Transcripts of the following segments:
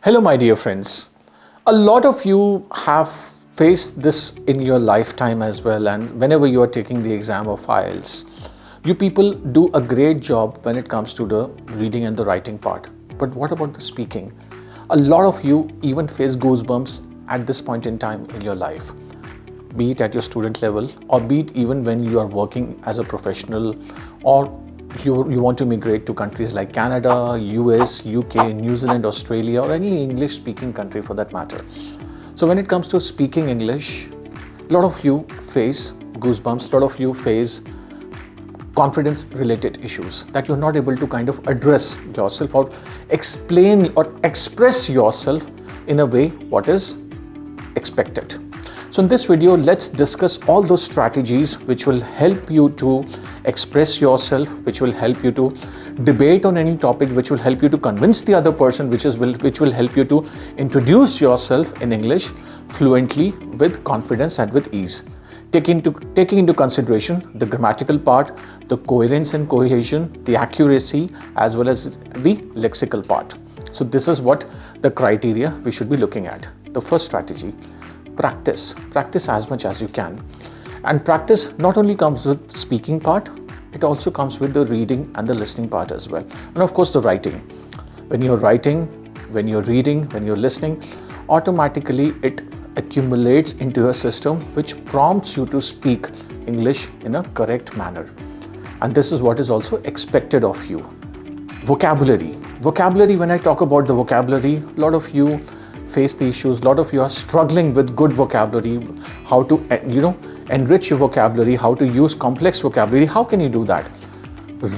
Hello, my dear friends. A lot of you have faced this in your lifetime as well, and whenever you are taking the exam of IELTS, you people do a great job when it comes to the reading and the writing part. But what about the speaking? A lot of you even face goosebumps at this point in time in your life, be it at your student level or be it even when you are working as a professional, or you want to migrate to countries like Canada, US, UK, New Zealand, Australia, or any English speaking country for that matter. So when it comes to speaking English, a lot of you face goosebumps, a lot of you face confidence related issues that you're not able to kind of address yourself or explain or express yourself in a way what is expected. So in this video, let's discuss all those strategies which will help you to express yourself, which will help you to debate on any topic, which will help you to convince the other person, which will help you to introduce yourself in English fluently with confidence and with ease. Taking into consideration the grammatical part, the coherence and cohesion, the accuracy, as well as the lexical part. So this is what the criteria we should be looking at. The first strategy: practice as much as you can. And practice not only comes with speaking part, it also comes with the reading and the listening part as well. And of course the writing. When you're writing, when you're reading, when you're listening, automatically it accumulates into your system, which prompts you to speak English in a correct manner. And this is what is also expected of you. Vocabulary, when I talk about the vocabulary, a lot of you face the issues, a lot of you are struggling with good vocabulary, how to enrich your vocabulary, how to use complex vocabulary. How can you do that?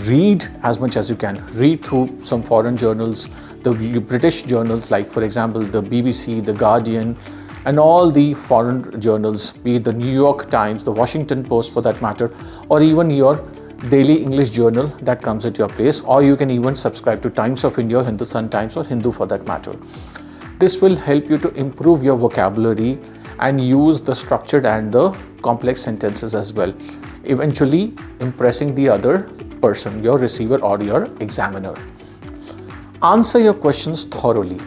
Read as much as you can. Read through some foreign journals, the British journals, like for example the BBC, the Guardian, and all the foreign journals, be it the New York Times, the Washington Post for that matter, or even your daily English journal that comes at your place, or you can even subscribe to Times of India, Hindustan Times, or Hindu for that matter. This will help you to improve your vocabulary and use the structured and the complex sentences as well, eventually impressing the other person, your receiver or your examiner. Answer your questions thoroughly.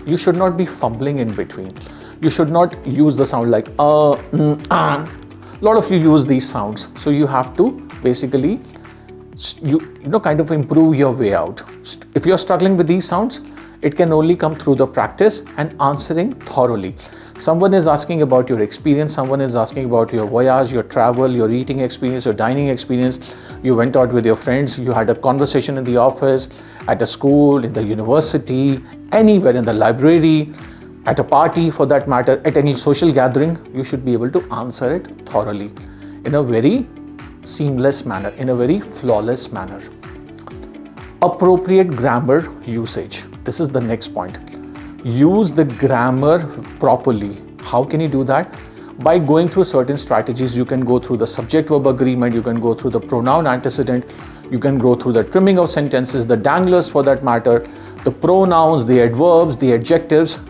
You should not be fumbling in between. You should not use the sound like A lot of you use these sounds. So you have to basically kind of improve your way out. If you're struggling with these sounds, it can only come through the practice and answering thoroughly. Someone is asking about your experience, someone is asking about your voyage, your travel, your eating experience, your dining experience. You went out with your friends, you had a conversation in the office, at a school, in the university, anywhere, in the library, at a party for that matter, at any social gathering. You should be able to answer it thoroughly in a very seamless manner, in a very flawless manner. Appropriate grammar usage. This is the next point. Use the grammar properly. How can you do that? By going through certain strategies. You can go through the subject-verb agreement, you can go through the pronoun antecedent, you can go through the trimming of sentences, the danglers for that matter, the pronouns, the adverbs, the adjectives.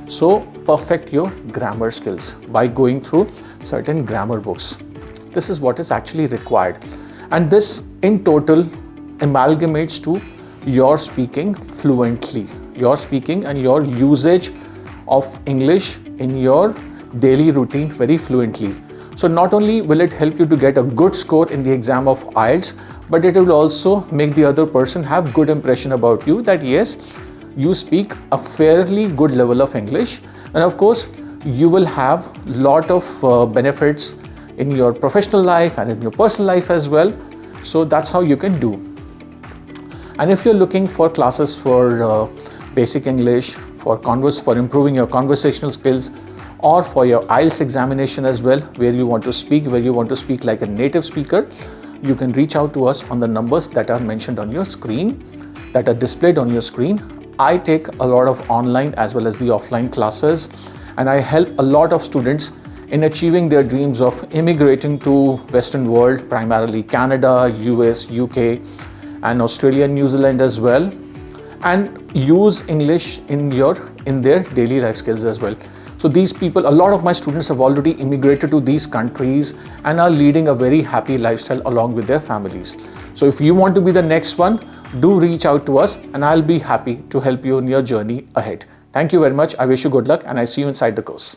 So perfect your grammar skills by going through certain grammar books. This is what is actually required. And this in total amalgamates to your speaking fluently, your speaking and your usage of English in your daily routine very fluently. So not only will it help you to get a good score in the exam of IELTS, but it will also make the other person have good impression about you, that yes, you speak a fairly good level of English. And of course, you will have lot of benefits in your professional life and in your personal life as well. So that's how you can do. And if you're looking for classes for basic English, for improving your conversational skills, or for your IELTS examination as well, where you want to speak like a native speaker, you can reach out to us on the numbers that are mentioned on your screen, that are displayed on your screen. I take a lot of online as well as the offline classes, and I help a lot of students in achieving their dreams of immigrating to Western world, primarily Canada, US, UK, and Australia and New Zealand as well, and use English in their daily life skills as well. So these people, a lot of my students have already immigrated to these countries and are leading a very happy lifestyle along with their families. So if you want to be the next one, do reach out to us and I'll be happy to help you in your journey ahead. Thank you very much. I wish you good luck and I see you inside the course.